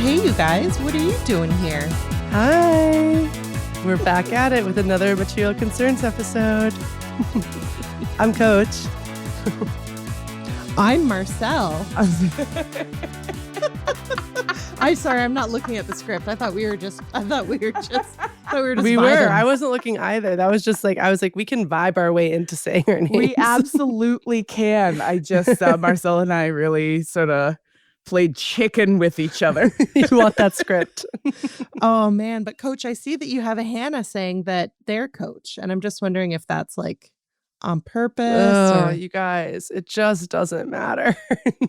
Hey, you guys, what are you doing here? Hi. We're back at it with another Material Concerns episode. I'm Coach. I'm Marcel. I'm sorry, I'm not looking at the script. I thought we were just vibing. I wasn't looking either. That was just like, I was like, we can vibe our way into saying our names. We absolutely can. I just, Marcel and I really sort of played chicken with each other. You want that script. Oh, man. But Coach, I see that you have a Hannah saying that they're Coach. And I'm just wondering if that's like on purpose. Oh, or... you guys, it just doesn't matter.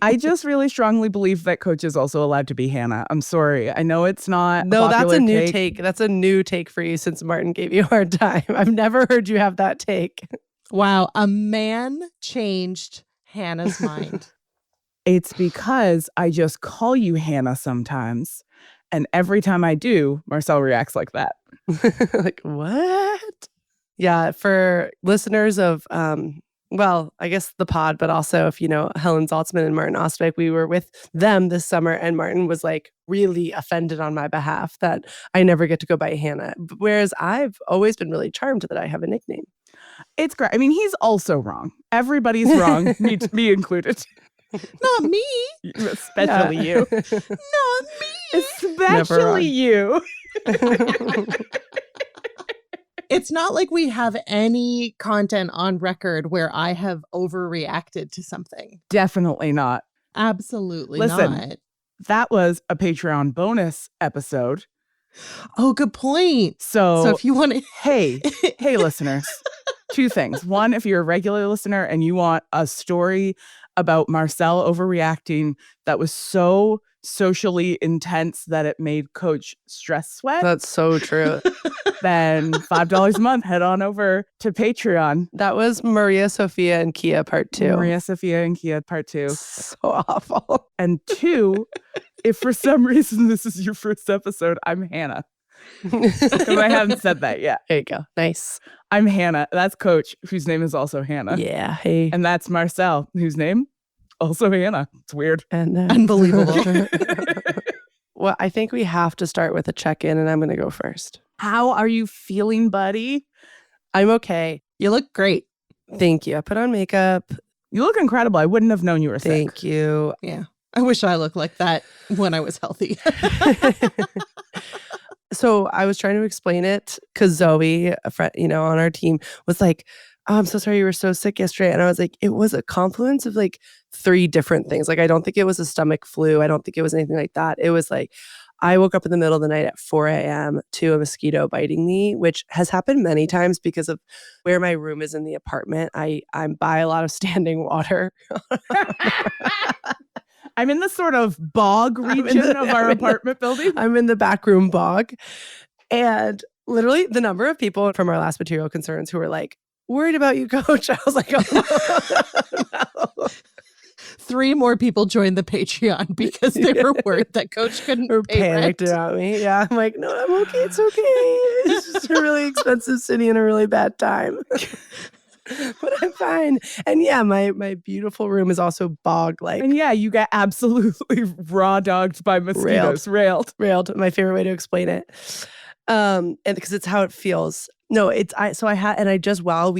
I just really strongly believe that Coach is also allowed to be Hannah. I'm sorry. I know it's not. No, that's a new take. That's a new take for you since Martin gave you a hard time. I've never heard you have that take. Wow. A man changed Hannah's mind. It's because I just call you Hannah sometimes. And every time I do, Marcel reacts like that. Like, what? Yeah, for listeners of, well, I guess the pod, but also if you know Helen Zaltzman and Martin Ostwick, we were with them this summer and Martin was like really offended on my behalf that I never get to go by Hannah. Whereas I've always been really charmed that I have a nickname. It's great. I mean, he's also wrong. Everybody's wrong, me included. Not me. Especially you. Not me. Especially you. It's not like we have any content on record where I have overreacted to something. Definitely not. Absolutely Listen, not. That was a Patreon bonus episode. Oh, good point. So if you want to... Hey, listeners. Two things. One, if you're a regular listener and you want a story about Marcel overreacting that was so socially intense that it made Coach stress sweat. That's so true. Then $5 a month, head on over to Patreon. That was Maria Sophia and Kia part 2. Maria Sophia and Kia part 2. So awful. And 2, if for some reason this is your first episode, I'm Hannah. Because I haven't said that yet. There you go. Nice. I'm Hannah. That's Coach, whose name is also Hannah. Yeah. Hey. And that's Marcel, whose name also Hannah. It's weird. And unbelievable. Well, I think we have to start with a check-in, and I'm going to go first. How are you feeling, buddy? I'm okay. You look great. Thank you. I put on makeup. You look incredible. I wouldn't have known you were sick. Thank you. Yeah. I wish I looked like that when I was healthy. So I was trying to explain it because Zoe, a friend, on our team, was like, "Oh, I'm so sorry you were so sick yesterday." And I was like, it was a confluence of like 3 different things. Like, I don't think it was a stomach flu. I don't think it was anything like that. It was like, I woke up in the middle of the night at 4 a.m. to a mosquito biting me, which has happened many times because of where my room is in the apartment. I'm by a lot of standing water. I'm in the sort of bog region of our apartment building. I'm in the back room bog. And literally the number of people from our last Material Concerns who were like, worried about you, Coach. I was like, oh, no. 3 more people joined the Patreon because they were worried that Coach couldn't pay panicked rent. about me. Yeah, I'm like, no, I'm okay. It's okay. It's just a really expensive city and a really bad time. But I'm fine. And yeah, my beautiful room is also bog-like. And yeah, you get absolutely raw dogged by mosquitoes. Railed. My favorite way to explain it. And because it's how it feels. No, while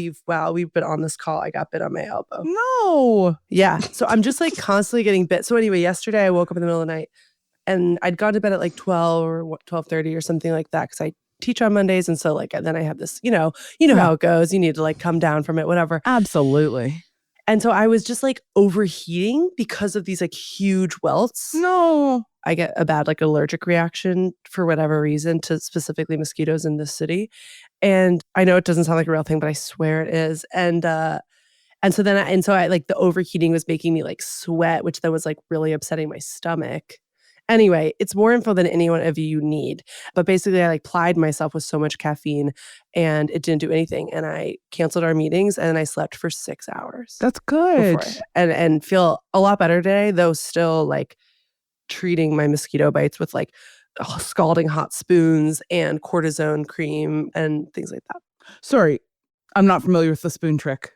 we've been on this call, I got bit on my elbow. No. Yeah. So I'm just like constantly getting bit. So anyway, yesterday I woke up in the middle of the night and I'd gone to bed at like 12 or 12:30 or something like that because I teach on Mondays. And so like, then I have this, you know how it goes. You need to like come down from it, whatever. Absolutely. And so I was just like overheating because of these like huge welts. No. I get a bad like allergic reaction for whatever reason to specifically mosquitoes in this city. And I know it doesn't sound like a real thing, but I swear it is. And so I like the overheating was making me like sweat, which then was like really upsetting my stomach. Anyway, it's more info than any one of you need. But basically, I like plied myself with so much caffeine and it didn't do anything. And I canceled our meetings and I slept for 6 hours. That's good. And feel a lot better today, though still like treating my mosquito bites with like scalding hot spoons and cortisone cream and things like that. Sorry, I'm not familiar with the spoon trick.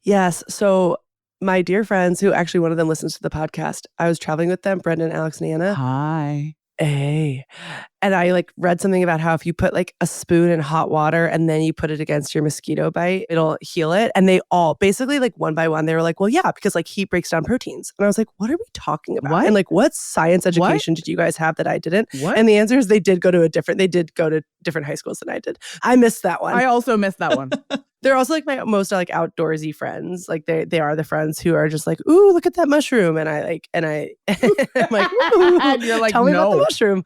Yes. So my dear friends, who actually one of them listens to the podcast, I was traveling with them, Brendan, Alex, and Anna. Hi. Hey. And I like read something about how if you put like a spoon in hot water and then you put it against your mosquito bite, it'll heal it. And they all basically like one by one, they were like, well, yeah, because like heat breaks down proteins. And I was like, what are we talking about? What? And like, what science education did you guys have that I didn't? What? And the answer is they did go to different high schools than I did. I missed that one. I also missed that one. They're also like my most like outdoorsy friends. Like they are the friends who are just like, ooh, look at that mushroom. And I'm like, ooh, And you're like, tell me about the no. mushroom.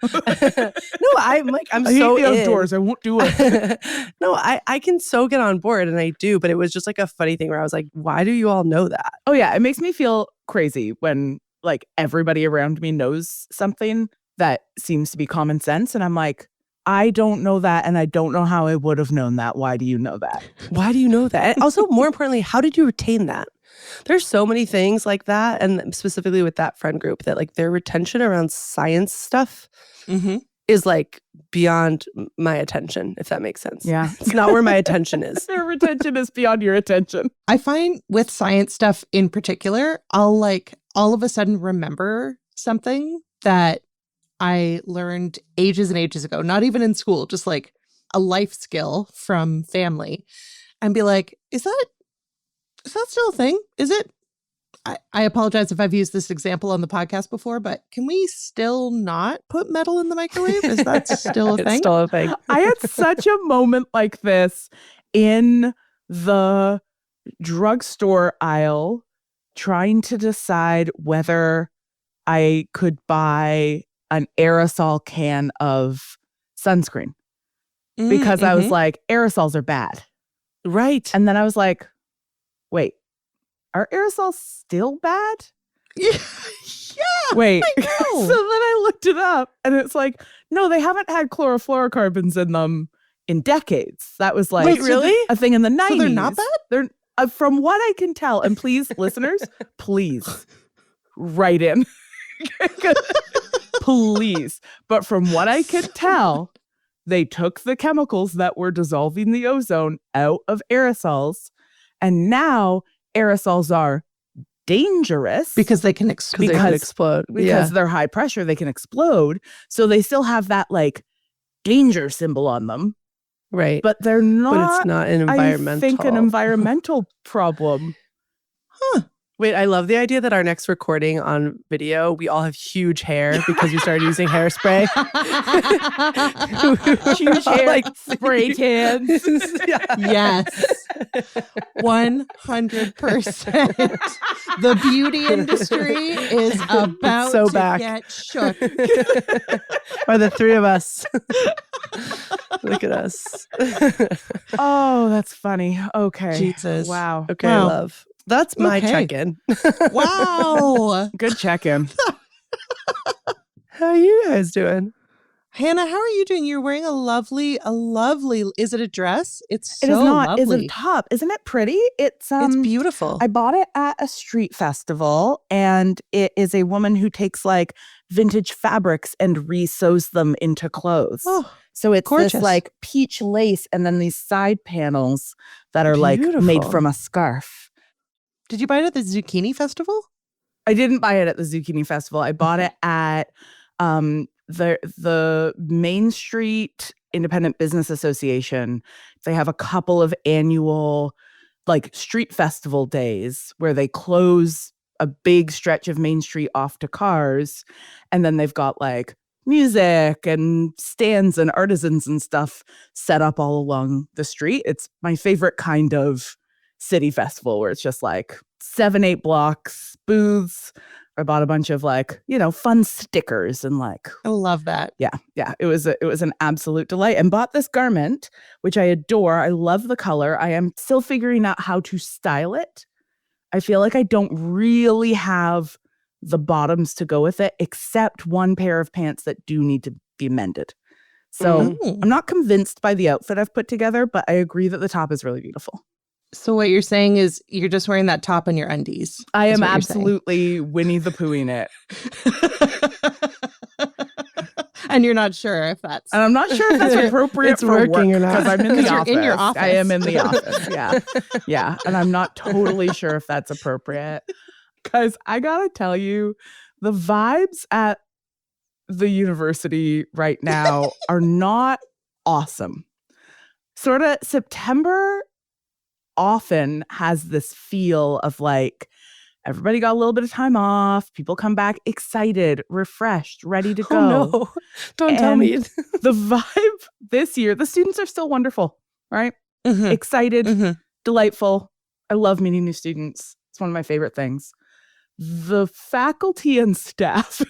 No, I'm I so hate the in. outdoors. I won't do it. No, I can so get on board and I do, but it was just like a funny thing where I was like, why do you all know that? Oh yeah, it makes me feel crazy when like everybody around me knows something that seems to be common sense. And I'm like, I don't know that, and I don't know how I would have known that. Why do you know that? Why do you know that? And also, more importantly, how did you retain that? There's so many things like that, and specifically with that friend group, that like their retention around science stuff is like beyond my attention, if that makes sense. Yeah. It's not where my attention is. Their retention is beyond your attention. I find with science stuff in particular, I'll like all of a sudden remember something that I learned ages and ages ago, not even in school, just like a life skill from family, and be like, is that still a thing? Is it? I apologize if I've used this example on the podcast before, but can we still not put metal in the microwave? Is that still a thing? It's still a thing. I had such a moment like this in the drugstore aisle trying to decide whether I could buy an aerosol can of sunscreen because I was like, aerosols are bad. Right. And then I was like, wait, are aerosols still bad? Yeah. Wait. I know. So then I looked it up and it's like, no, they haven't had chlorofluorocarbons in them in decades. That was like Wait, really? a thing in the 90s. So they're not bad? They're from what I can tell, and please, listeners, please write in. Please. But from what I could tell, they took the chemicals that were dissolving the ozone out of aerosols, and now aerosols are dangerous Because they can explode. Because they could explode. because they're high pressure, they can explode. So they still have that like danger symbol on them, Right. but they're not. But it's not an environmental. I think an environmental problem. Wait, I love the idea that our next recording on video, we all have huge hair because we started using hairspray. Huge hair, like spray cans. Yes. 100%. The beauty industry is about so to back. get shook. Or the three of us. Look at us. Oh, that's funny. Okay. Jesus. Wow. Okay, Wow. love. That's my Okay. check-in. Wow. Good check-in. How are you guys doing? Hannah, how are you doing? You're wearing a lovely, is it a dress? It's so It is not. lovely. It's a top. Isn't it pretty? It's It's beautiful. I bought it at a street festival, and it is a woman who takes like vintage fabrics and re-sews them into clothes. Oh, So it's gorgeous. this like peach lace and then these side panels that are like made Beautiful. from a scarf. did you buy it at the Zucchini Festival? I didn't buy it at the Zucchini Festival. I bought it at the Main Street Independent Business Association. They have a couple of annual like street festival days where they close a big stretch of Main Street off to cars, and then they've got like music and stands and artisans and stuff set up all along the street. It's my favorite kind of city festival where it's just like 7-8 blocks, booths. I bought a bunch of like, fun stickers and like, I love that. yeah, it was an absolute delight, and bought this garment, which I adore. I love the color. I am still figuring out how to style it. I feel like I don't really have the bottoms to go with it, except one pair of pants that do need to be mended. So I'm not convinced by the outfit I've put together, but I agree that the top is really beautiful. So what you're saying is you're just wearing that top and your undies. I is am what you're saying. absolutely Winnie the Poohing it. And you're not sure if that's... And I'm not sure if that's appropriate It's for working work or not. because I'm in the You're office. in your office. I am in the office. Yeah. Yeah. And I'm not totally sure if that's appropriate. Because I gotta tell you, the vibes at the university right now are not awesome. Sort of September often has this feel of like everybody got a little bit of time off. People come back excited, refreshed, ready to go. Oh no, don't tell me. The vibe this year, the students are still wonderful, right? Mhm. Excited, Mhm. delightful. I love meeting new students. It's one of my favorite things. The faculty and staff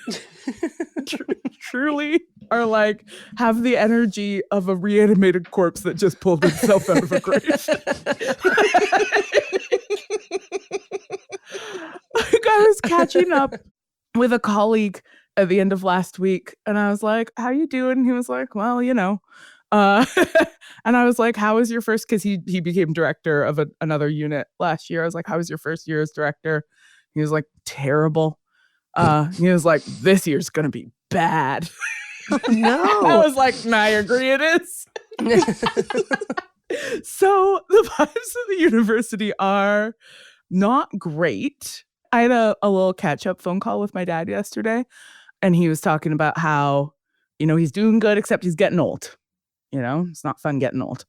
truly are like, have the energy of a reanimated corpse that just pulled itself out of a grave. Like, I was catching up with a colleague at the end of last week, and I was like, how you doing? And he was like, well, you know. And I was like, how was your first, because he became director of another unit last year. I was like, how was your first year as director? He was like, terrible. He was like, this year's gonna be bad. No. I was like, I agree it is. So the vibes of the university are not great. I had a little catch-up phone call with my dad yesterday, and he was talking about how, he's doing good, except he's getting old. It's not fun getting old.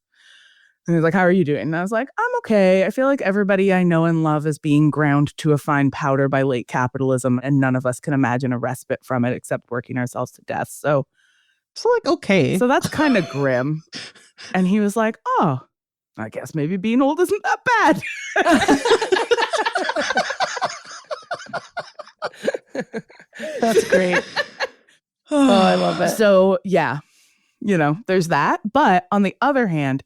And he was like, how are you doing? And I was like, I'm okay. I feel like everybody I know and love is being ground to a fine powder by late capitalism, and none of us can imagine a respite from it except working ourselves to death. So like, okay. So that's kind of grim. And he was like, oh, I guess maybe being old isn't that bad. That's great. Oh, I love it. So, yeah, there's that. But on the other hand,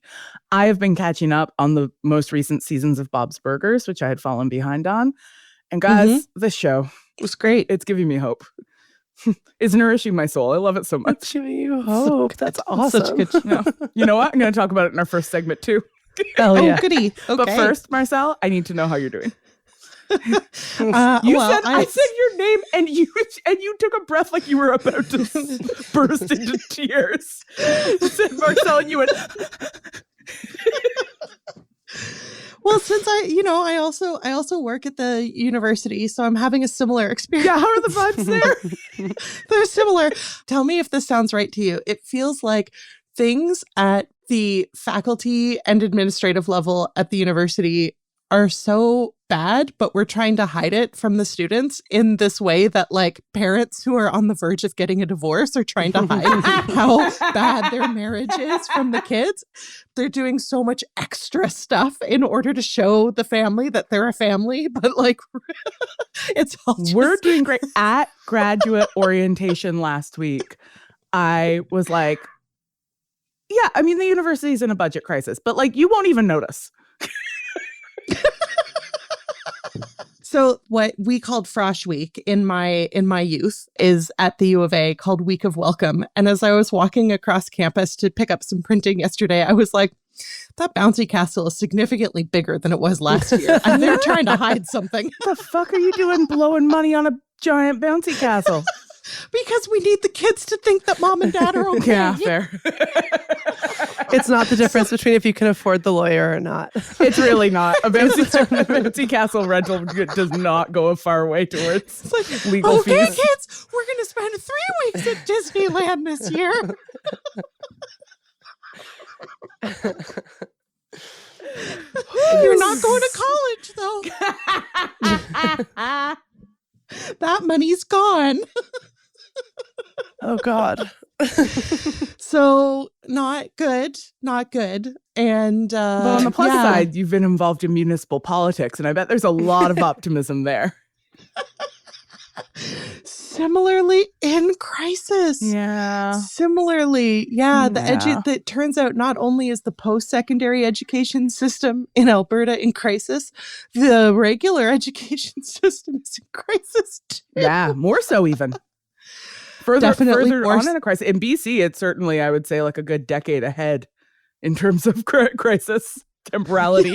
I have been catching up on the most recent seasons of Bob's Burgers, which I had fallen behind on. And guys, this show, It was great. it's giving me hope. It's nourishing my soul. I love it so much. It's giving you hope. That's awesome. Such a good show. You know what? I'm going to talk about it in our first segment too. Hell yeah. Oh, goody. Okay. But first, Marcel, I need to know how you're doing. I said your name, and you took a breath like you were about to burst into tears. You said Marcel, and you went. Well, since I also work at the university, so I'm having a similar experience. Yeah, how are the vibes there? They're similar. Tell me if this sounds right to you. It feels like things at the faculty and administrative level at the university are so bad, but we're trying to hide it from the students in this way that like parents who are on the verge of getting a divorce are trying to hide how bad their marriage is from the kids. They're doing so much extra stuff in order to show the family that they're a family, but like it's all just... We're doing great. At graduate orientation last week, I was like, yeah, I mean, the university's in a budget crisis, but like you won't even notice. So what we called Frosh Week in my youth is at the U of A called Week of Welcome. And as I was walking across campus to pick up some printing yesterday, I was like, that bouncy castle is significantly bigger than it was last year. And they're trying to hide something. What the fuck are you doing blowing money on a giant bouncy castle? Because we need the kids to think that mom and dad are okay. Yeah, fair. It's not the difference between if you can afford the lawyer or not. It's really not. A bouncy castle rental does not go a far way towards legal fees. Okay, kids, we're going to spend 3 weeks at Disneyland this year. You're not going to college, though. That money's gone. Oh, God. So not good. And but on the plus side, you've been involved in municipal politics, and I bet there's a lot of optimism there. Similarly in crisis. Yeah. Similarly, that turns out not only is the post-secondary education system in Alberta in crisis, the regular education system is in crisis too. Yeah, more so even. Further on in a crisis. In BC, it's certainly, I would say, like a good decade ahead in terms of crisis temporality.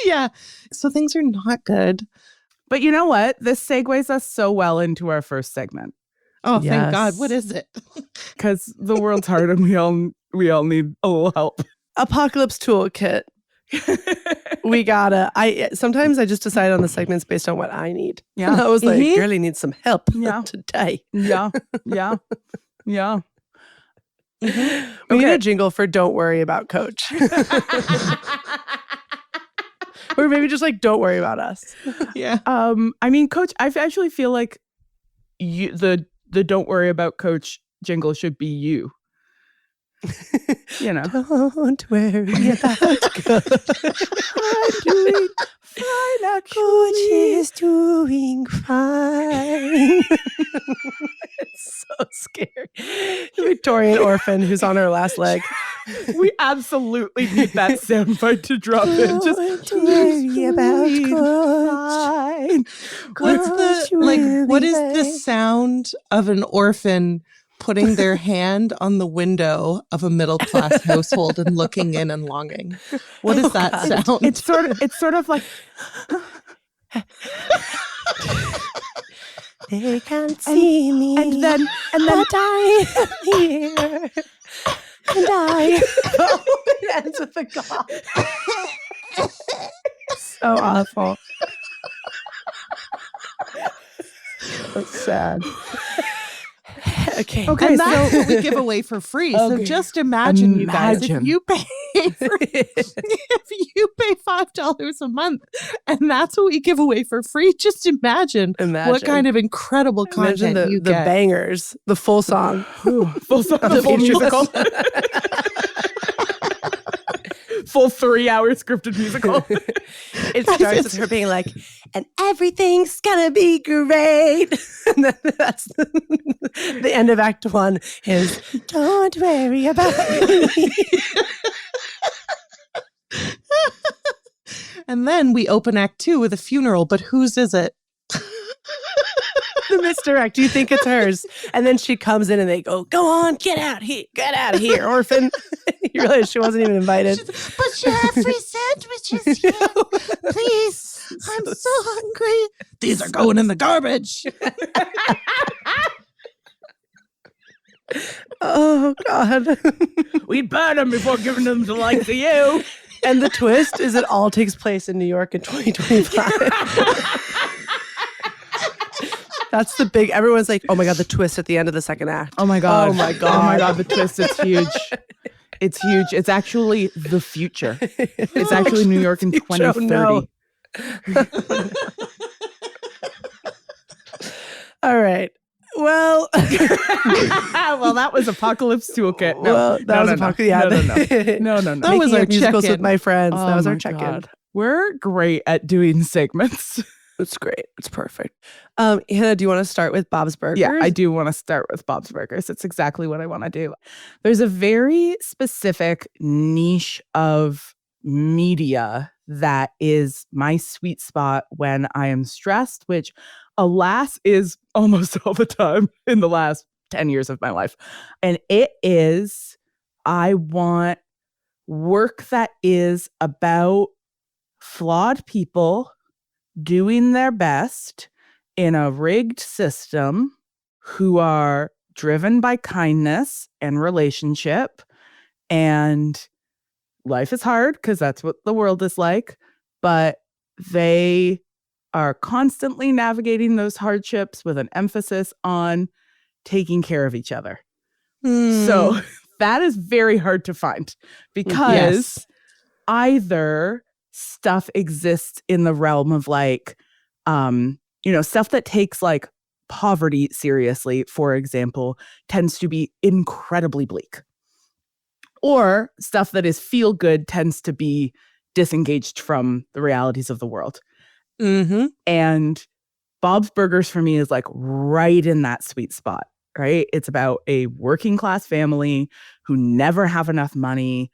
Yeah. So things are not good. But you know what? This segues us so well into our first segment. Oh, thank God. What Yes. is it? Because the world's hard and we all need a little help. Apocalypse toolkit. We gotta. Sometimes I just decide on the segments based on what I need. Yeah. I was like, Mhm. girlie needs some help Yeah. today. Yeah. We need a jingle for "Don't Worry About Coach," or maybe just like "Don't Worry About Us." Yeah. I mean, Coach, I actually feel like the "Don't Worry About Coach" jingle should be you. You know, Don't worry about Coach. I'm doing fine, Coach actually. is doing fine. It's so scary. The Victorian orphan who's on her last leg. We absolutely need that soundbite to drop in. Just Don't worry about doing Coach. fine. What's what is the sound of an orphan putting their hand on the window of a middle-class household and looking in and longing? What is that God. sound? It's sort of like They can't see me, and then but I am here. And I it ends with a cough. So awful. That's sad. Okay. Okay, And that's so what we give away for free. So Okay. just imagine, you guys, if Imagine. you pay $5 a month, and that's what we give away for free. Just imagine, what kind of incredible Imagine content you the get. bangers, the full song. full The full feature musical. Full 3-hour scripted musical. It starts with her being like, and everything's gonna be great. And then that's the end of Act 1 is, don't worry about me. And then we open Act 2 with a funeral, but whose is it? The misdirect. You think it's hers. And then she comes in and they go on, get out of here, orphan. You realize she wasn't even invited. But you have free sandwiches here. Please. I'm so hungry. These are going in the garbage. Oh, God. We'd burn them before giving them to like to you. And the twist is it all takes place in New York in 2025. That's the big, everyone's like, oh my God, the twist at the end of the second act. Oh my God. Oh my God. Oh my God, the twist is huge. It's huge. It's actually the future. It's actually New York in 2030. No. All right. Well, well, that was Apocalypse Toolkit. No, that was no. Apocalypse. No. That was our musicals check-in. with my friends. Oh that was our my check-in. God. We're great at doing segments. It's great. It's perfect. Hannah, do you want to start with Bob's Burgers? Yeah, I do want to start with Bob's Burgers. It's exactly what I want to do. There's a very specific niche of media that is my sweet spot when I am stressed, which, alas, is almost all the time in the last 10 years of my life. And it is, I want work that is about flawed people doing their best in a rigged system who are driven by kindness and relationship. And life is hard because that's what the world is like. But they are constantly navigating those hardships with an emphasis on taking care of each other. So that is very hard to find because either stuff exists in the realm of like, stuff that takes like poverty seriously, for example, tends to be incredibly bleak. Or stuff that is feel good tends to be disengaged from the realities of the world. Mm-hmm. And Bob's Burgers for me is like right in that sweet spot, right? It's about a working class family who never have enough money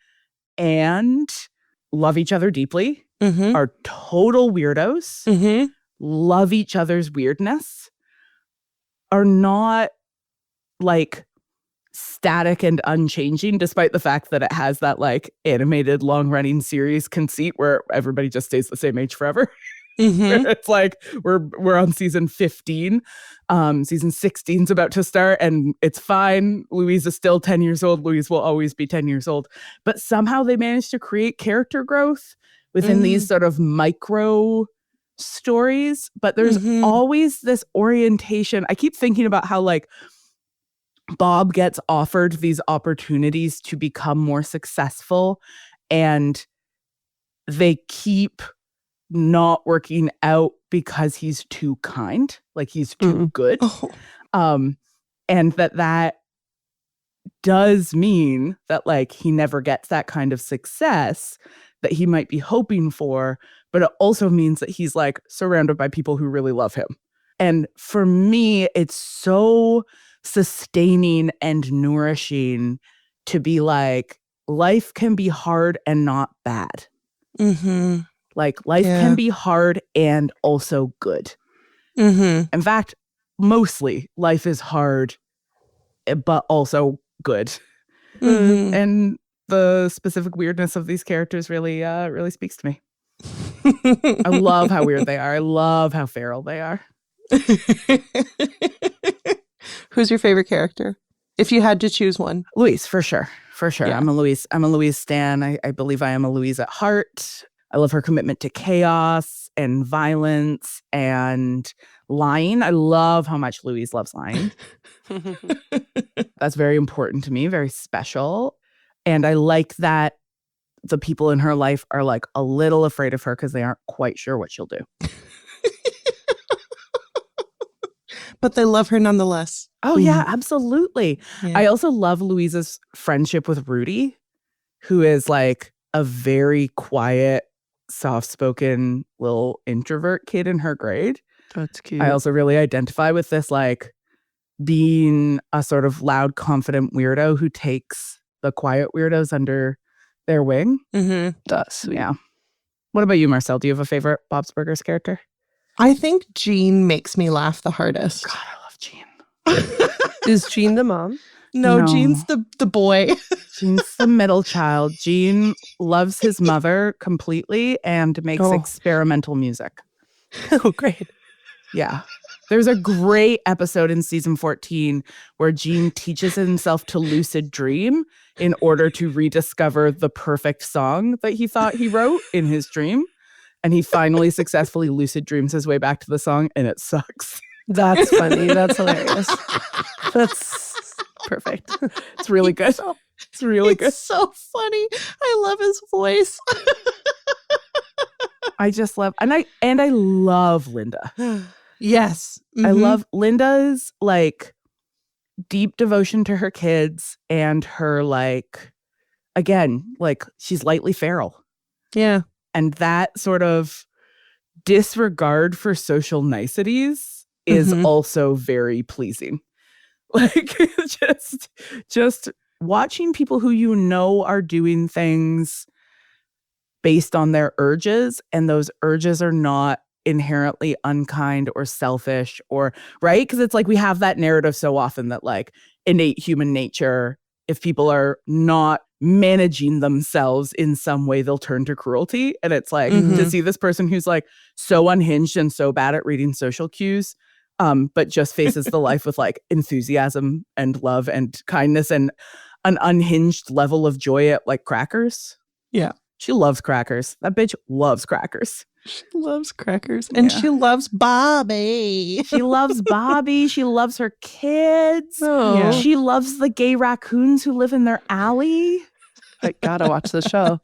and love each other deeply, are total weirdos, love each other's weirdness, are not like static and unchanging, despite the fact that it has that like animated long running series conceit where everybody just stays the same age forever. Mhm. It's like we're on season 15. Season 16's about to start, and it's fine. Louise is still 10 years old. Louise will always be 10 years old. But somehow they managed to create character growth within these sort of micro stories. But there's always this orientation. I keep thinking about how like Bob gets offered these opportunities to become more successful, and they keep not working out because he's too kind, like he's too good. Oh. And that does mean that like he never gets that kind of success that he might be hoping for, but it also means that he's like surrounded by people who really love him. And for me, it's so sustaining and nourishing to be like, life can be hard and not bad. Like life can be hard and also good. In fact, mostly life is hard, but also good. And the specific weirdness of these characters really speaks to me. I love how weird they are. I love how feral they are. Who's your favorite character? If you had to choose one. Louise, for sure. For sure. Yeah. I'm a Louise stan. I believe I am a Louise at heart. I love her commitment to chaos and violence and lying. I love how much Louise loves lying. That's very important to me, very special. And I like that the people in her life are like a little afraid of her because they aren't quite sure what she'll do. But they love her nonetheless. Oh, yeah, absolutely. Yeah. I also love Louise's friendship with Rudy, who is like a very quiet, soft-spoken little introvert kid in her grade. That's cute. I also really identify with this, like, being a sort of loud, confident weirdo who takes the quiet weirdos under their wing. That's sweet. Yeah. What about you, Marcel? Do you have a favorite Bob's Burgers character? I think Jean makes me laugh the hardest. God, I love Jean. Is Jean the mom? No, Jean's the boy. Jean's the middle child. Jean loves his mother completely and makes experimental music. Oh, great. Yeah. There's a great episode in season 14 where Jean teaches himself to lucid dream in order to rediscover the perfect song that he thought he wrote in his dream. And he finally successfully lucid dreams his way back to the song, and it sucks. That's funny. That's hilarious. That's perfect. It's really good. It's really good. It's so funny. I love his voice. I just love, and I love Linda. Yes. I love Linda's like deep devotion to her kids and her like, again, like she's lightly feral. Yeah. And that sort of disregard for social niceties is also very pleasing. Like just watching people who you know are doing things based on their urges, and those urges are not inherently unkind or selfish or right, because it's like we have that narrative so often that like innate human nature, if people are not managing themselves in some way, they'll turn to cruelty. And it's like to see this person who's like so unhinged and so bad at reading social cues, but just faces the life with like enthusiasm and love and kindness and an unhinged level of joy at like crackers. Yeah. She loves crackers. That bitch loves crackers. She loves crackers. And she loves Bobby. She loves Bobby. She loves her kids. Oh. Yeah. She loves the gay raccoons who live in their alley. I gotta watch the show.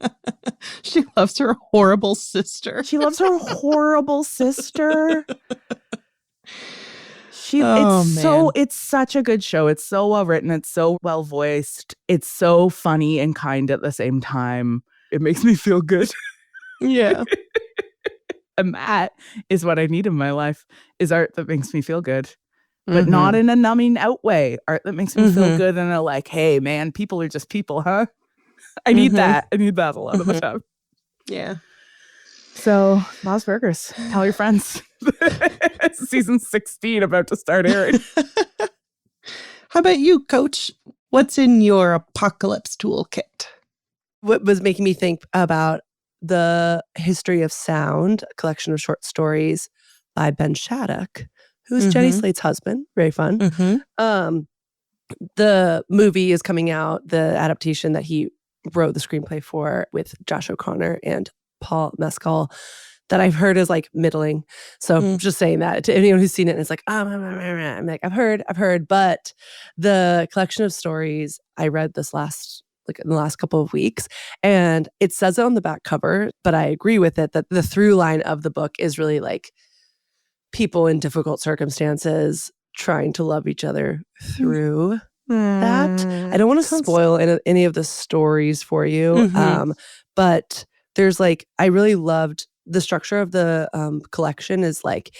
She loves her horrible sister. She loves her horrible sister. It's such a good show. It's so well written. It's so well voiced. It's so funny and kind at the same time. It makes me feel good. Yeah. And that is what I need in my life, is art that makes me feel good. But not in a numbing out way. Art that makes me feel good in a like, hey man, people are just people, huh? I need that. I need that a lot of the time. Yeah. So, Bob's Burgers. Tell your friends. Season 16 about to start airing. How about you, Coach? What's in your apocalypse toolkit? What was making me think about The History of Sound, a collection of short stories by Ben Shattuck, who's Jenny Slate's husband. Very fun. The movie is coming out, the adaptation that he wrote the screenplay for with Josh O'Connor and Paul Mescal, that I've heard is like middling. So just saying that to anyone who's seen it and it's like, I'm like, I've heard. But the collection of stories I read in the last couple of weeks, and it says it on the back cover, but I agree with it that the through line of the book is really like people in difficult circumstances trying to love each other through that. I don't want to spoil any of the stories for you, but there's like, I really loved the structure of the collection is like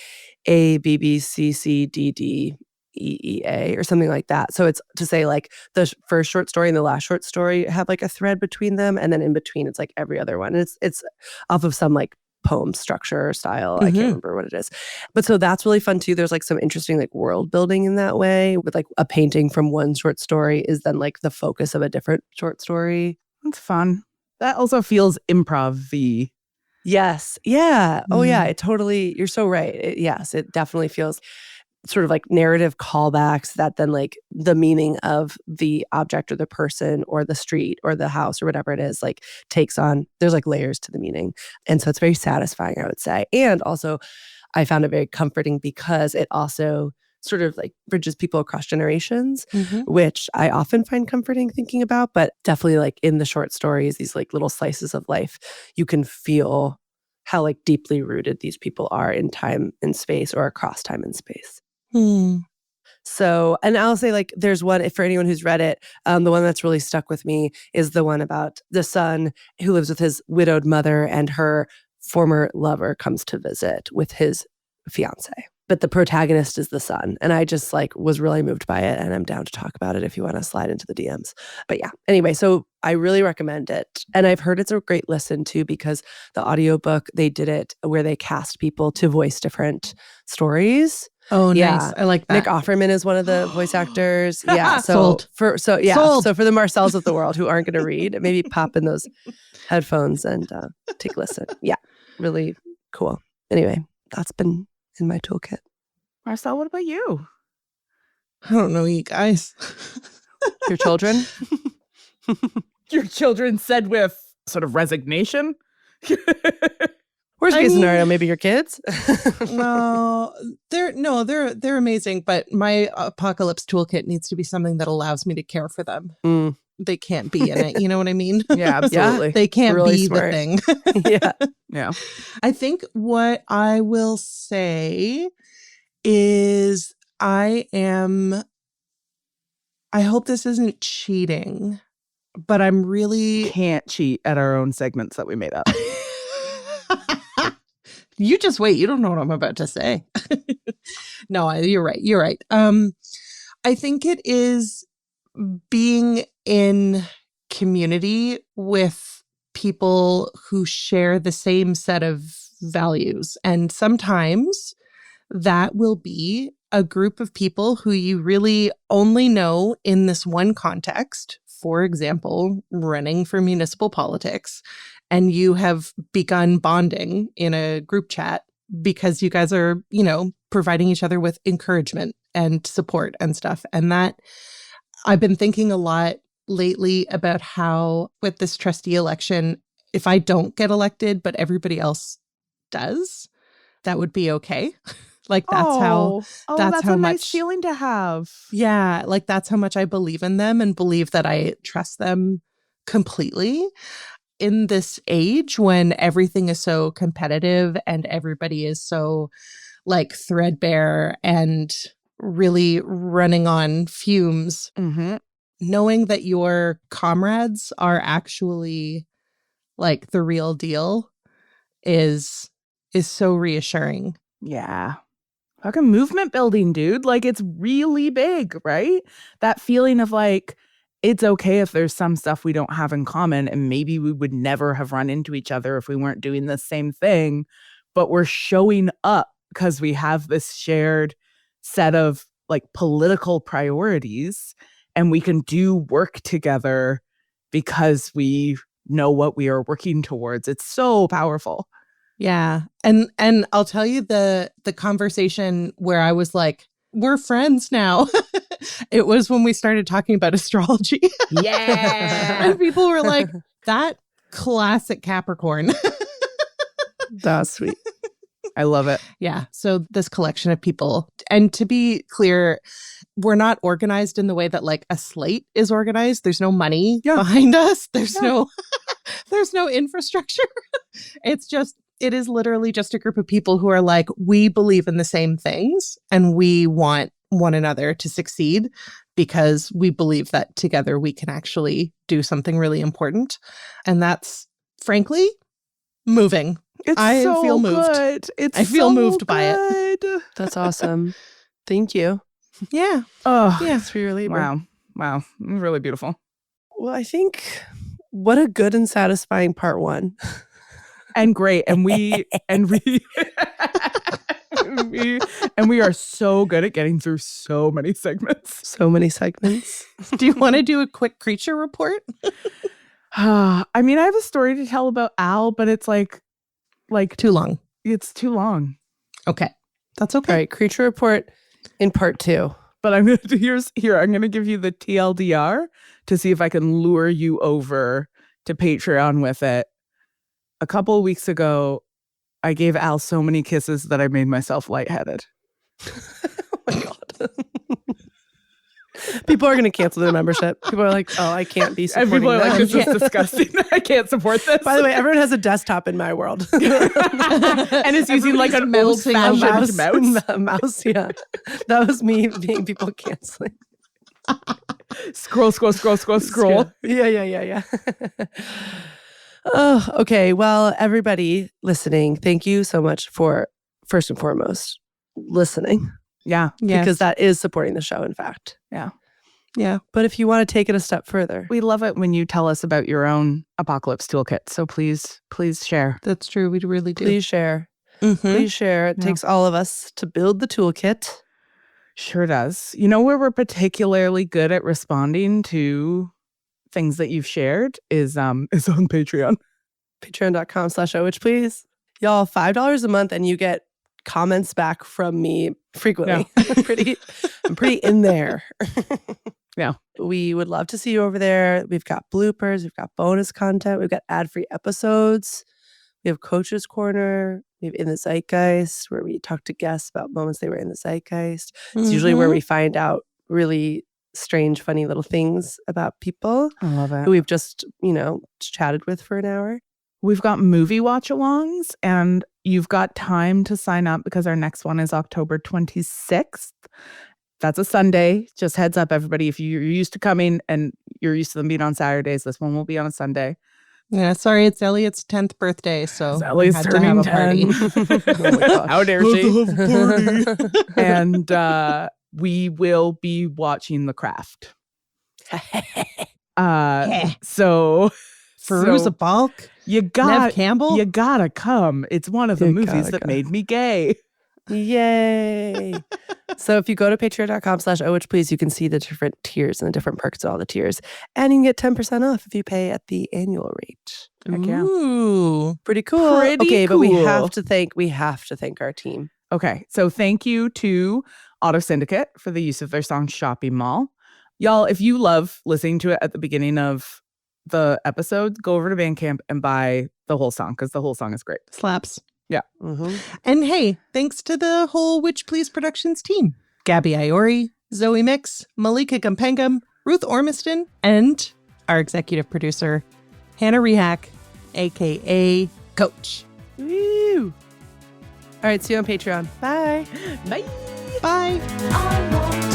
A, B, B, C, C, D, D, E, E, A, or something like that. So it's to say like the first short story and the last short story have like a thread between them, and then in between it's like every other one. And it's off of some like poem structure or style. I can't remember what it is. But so that's really fun too. There's like some interesting like world building in that way, with like a painting from one short story is then like the focus of a different short story. That's fun. That also feels improv-y. Yes. Yeah. Oh yeah. It totally, you're so right. Yes, it definitely feels sort of like narrative callbacks that then like the meaning of the object or the person or the street or the house or whatever it is like takes on, there's like layers to the meaning. And so it's very satisfying, I would say. And also I found it very comforting because it also sort of like bridges people across generations, which I often find comforting thinking about, but definitely like in the short stories, these like little slices of life, you can feel how like deeply rooted these people are in time and space or across time and space. So, and I'll say like, there's one, for anyone who's read it, the one that's really stuck with me is the one about the son who lives with his widowed mother and her former lover comes to visit with his fiance. But the protagonist is the son. And I just like was really moved by it. And I'm down to talk about it if you want to slide into the DMs. But yeah, anyway, so I really recommend it. And I've heard it's a great listen too, because the audiobook, they did it where they cast people to voice different stories. Oh, nice. I like that. Nick Offerman is one of the voice actors. Yeah. Sold. So for the Marcels of the world who aren't going to read, maybe pop in those headphones and take a listen. Yeah. Really cool. Anyway, that's been in my toolkit. Marcel, what about you? I don't know, you guys. Your children? Your children said with sort of resignation? Worst case scenario, maybe your kids? No, they're amazing, but my apocalypse toolkit needs to be something that allows me to care for them. They can't be in it. You know what I mean? Yeah, absolutely. They can't really be smart. the thing. Yeah. I think what I will say is I hope this isn't cheating, but I'm really... Can't cheat at our own segments that we made up. You just wait. You don't know what I'm about to say. No, you're right. You're right. I think it is being in community with people who share the same set of values. And sometimes that will be a group of people who you really only know in this one context. For example, running for municipal politics. And you have begun bonding in a group chat because you guys are, providing each other with encouragement and support and stuff. And that I've been thinking a lot lately about how with this trustee election, if I don't get elected, but everybody else does, that would be okay. Like that's that's how a much nice feeling to have. Yeah, like that's how much I believe in them and believe that I trust them completely. In this age when everything is so competitive and everybody is so like threadbare and really running on fumes, knowing that your comrades are actually like the real deal is so reassuring. Yeah. Fucking movement building, dude. Like it's really big, right? That feeling of like, it's okay if there's some stuff we don't have in common and maybe we would never have run into each other if we weren't doing the same thing, but we're showing up because we have this shared set of like political priorities and we can do work together because we know what we are working towards. It's so powerful. Yeah. And I'll tell you the conversation where I was like, we're friends now. It was when we started talking about astrology. Yeah. And people were like, that classic Capricorn. That's sweet. I love it. Yeah. So this collection of people, and to be clear, we're not organized in the way that like a slate is organized. There's no money behind us. There's no infrastructure. It is literally just a group of people who are like, we believe in the same things and we want one another to succeed because we believe that together we can actually do something really important. And that's frankly moving. I feel moved. Good. I feel moved by it. That's awesome. Thank you. Yeah. Oh, Yeah. Thanks for your labor. Wow. Really beautiful. Well, I think what a good and satisfying part one. And great. And we are so good at getting through so many segments. So many segments. Do you want to do a quick creature report? I mean, I have a story to tell about Al, but it's like Too long. it's too long. Okay. That's okay. All right, creature report in part 2. But I'm gonna give you the TLDR to see if I can lure you over to Patreon with it. A couple of weeks ago, I gave Al so many kisses that I made myself lightheaded. Oh my God. People are going to cancel their membership. People are like, oh, I can't be supporting And people are like, them. this is disgusting. I can't support this. By the way, everyone has a desktop in my world. And it's using like an mousing a old-fashioned mouse. A mouse, yeah. That was me being people canceling. Scroll. Yeah. Oh, okay. Well, everybody listening, thank you so much for, first and foremost, listening. Yeah. Because that is supporting the show, in fact. Yeah. Yeah. But if you want to take it a step further. We love it when you tell us about your own apocalypse toolkit. So please share. That's true. We really do. Please share. Mhm. Please share. It takes all of us to build the toolkit. Sure does. You know where we're particularly good at responding to things that you've shared is on Patreon. Patreon.com/OH, please. Y'all, $5 a month and you get comments back from me frequently. Yeah. I'm pretty in there. Yeah. We would love to see you over there. We've got bloopers. We've got bonus content. We've got ad-free episodes. We have Coach's Corner. We have In the Zeitgeist, where we talk to guests about moments they were in the zeitgeist. It's usually where we find out really strange, funny little things about people I love it. who we've just, chatted with for an hour. We've got movie watch-alongs, and you've got time to sign up because our next one is October 26th. That's a Sunday. Just heads up, everybody. If you're used to coming and you're used to them being on Saturdays, this one will be on a Sunday. Yeah, sorry, it's Elliot's 10th birthday, so Ellie's had to have turning a party. 10. Oh my gosh. How dare she? And we will be watching The Craft. So Feruza Balk, Nev Campbell. You gotta come. It's one of the You movies gotta that go. made me gay. Yay. So if you go to patreon.com/OH, please, you can see the different tiers and the different perks of all the tiers. And you can get 10% off if you pay at the annual rate. Heck yeah. Ooh. Pretty cool. Pretty okay, but we cool. have to thank our team. Okay, so thank you to Auto Syndicate for the use of their song Shopping Mall. Y'all, if you love listening to it at the beginning of the episode, go over to Bandcamp and buy the whole song because the whole song is great. Slaps. Mm-hmm. And hey, thanks to the whole Witch Please Productions team. Gabby Iori, Zoe Mix, Malika Gumpangam, Ruth Ormiston, and our executive producer, Hannah Rehack, a.k.a. Coach. Woo. All right, see you on Patreon. Bye. Bye. Bye. I want